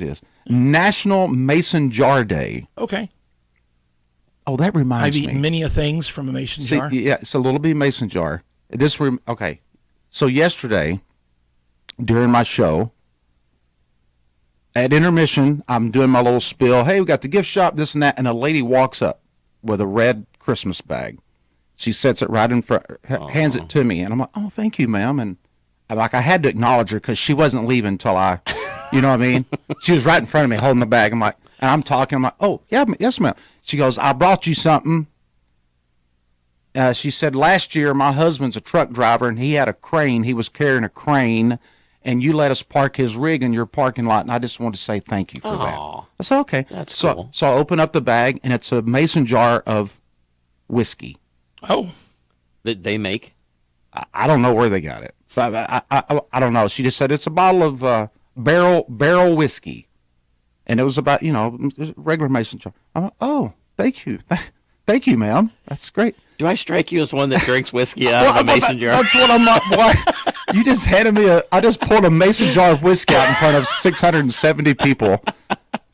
it is. National Mason Jar Day. Okay. Oh, that reminds I've me. eaten many a things from a mason jar. Yeah, it's a little bit mason jar. Okay. So yesterday, during my show, at intermission, I'm doing my little spiel. Hey, we got the gift shop, this and that, and a lady walks up with a red Christmas bag. She sets it right in front, hands it to me, and I'm like, "Oh, thank you, ma'am." And I had to acknowledge her because she wasn't leaving until you know what I mean? She was right in front of me holding the bag. And I'm talking. I'm like, "Oh, yeah, yes, ma'am." She goes, "I brought you something." She said, "Last year, my husband's a truck driver, and he had a crane. He was carrying a crane, and you let us park his rig in your parking lot, and I just want to say thank you for that." I said, "Okay." That's cool. So I open up the bag, and it's a mason jar of whiskey. Oh. That they make? I don't know where they got it. I don't know. She just said it's a bottle of barrel whiskey, and it was about regular mason jar. I'm like, "Oh, thank you, thank you, ma'am. That's great." Do I strike you as one that drinks whiskey out of a mason jar? That's what I'm like. Boy, you just handed me I just pulled a mason jar of whiskey out in front of 670 people,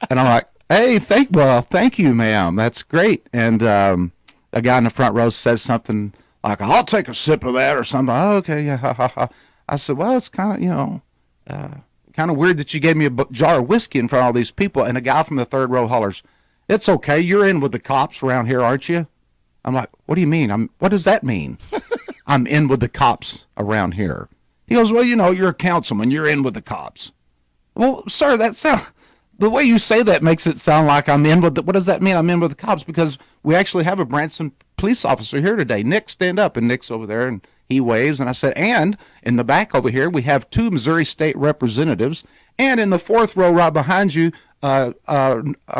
and I'm like, "Hey, thank you, ma'am. That's great." And a guy in the front row says something like, "I'll take a sip of that," or something. "Oh, okay, yeah." Ha, ha, ha. I said, "Well, it's kind of weird that you gave me a jar of whiskey in front of all these people." And a guy from the third row hollers, "It's okay. You're in with the cops around here, aren't you?" I'm like, "What do you mean? What does that mean?" "I'm in with the cops around here." He goes, "Well, you're a councilman. You're in with the cops." "Well, sir, the way you say that makes it sound like I'm in with what does that mean? I'm in with the cops because we actually have a Branson police officer here today. Nick, stand up." And Nick's over there, and he waves. And I said, "And in the back over here, we have 2 Missouri State representatives. And in the fourth row right behind you, a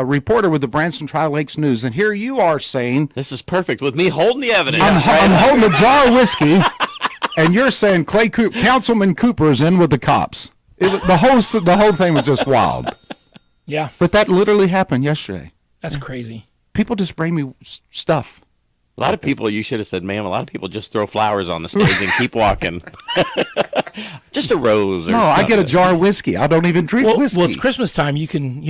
reporter with the Branson Tri-Lakes News. And here you are saying..." This is perfect with me holding the evidence. I'm holding a jar of whiskey, and you're saying Councilman Cooper is in with the cops. The whole thing was just wild. Yeah. But that literally happened yesterday. That's crazy. People just bring me stuff. A lot of people, you should have said, "Ma'am," a lot of people just throw flowers on the stage and keep walking. Just a rose or No, something. I get a jar of whiskey. I don't even drink whiskey. Well, it's Christmas time. You can,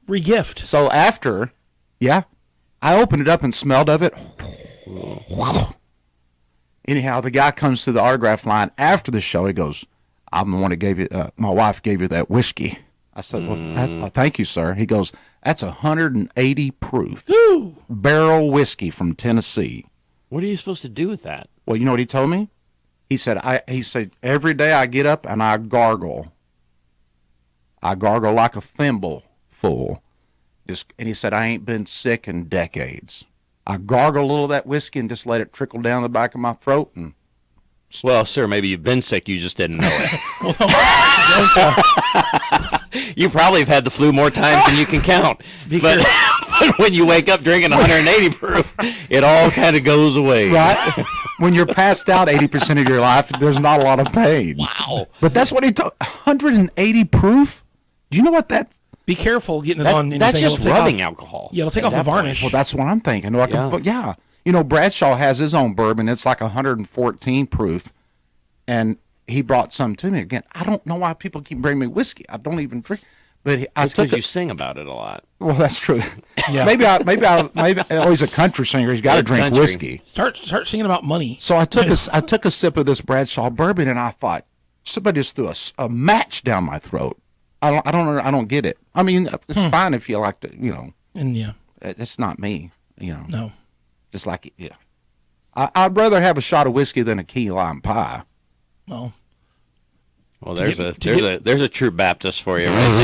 re-gift. So after, I opened it up and smelled of it. Anyhow, the guy comes to the autograph line after the show. He goes, "I'm the one that gave you, my wife gave you that whiskey." I said, "Well, thank you, sir." He goes, "That's 180 proof barrel whiskey from Tennessee." What are you supposed to do with that? Well, you know what he told me? He said, "Every day I get up and I gargle. I gargle like a thimble full." And he said, "I ain't been sick in decades. I gargle a little of that whiskey and just let it trickle down the back of my throat." And Well, sir, maybe you've been sick, you just didn't know it. You probably have had the flu more times than you can count. But when you wake up drinking 180 proof, it all kind of goes away. right? When you're passed out 80% of your life, there's not a lot of pain. Wow. But that's what he told. 180 proof? Do you know what that? Be careful getting it on anything. That's just It'll take rubbing off- alcohol. Yeah, it'll take at off the that point. varnish. Well, that's what I'm thinking. Bradshaw has his own bourbon. It's like 114 proof. And he brought some to me. Again, I don't know why people keep bringing me whiskey. I don't even drink. But I It's took because it. you sing about it a lot. Well, that's true. Yeah. maybe he's a country singer. He's got to Good drink country. whiskey. Start singing about money. So I took a sip of this Bradshaw bourbon, and I thought somebody just threw a match down my throat. I don't get it. I mean, it's fine if you like to, And yeah, it's not me, no. Just like yeah. I'd rather have a shot of whiskey than a key lime pie. Well, Well, there's a true Baptist for you right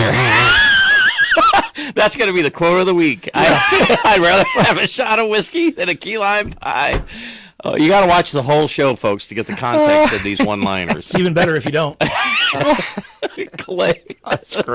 there. That's going to be the quote of the week. I'd rather have a shot of whiskey than a key lime pie. Oh, you got to watch the whole show, folks, to get the context of these one-liners. It's even better if you don't. Clay. That's great.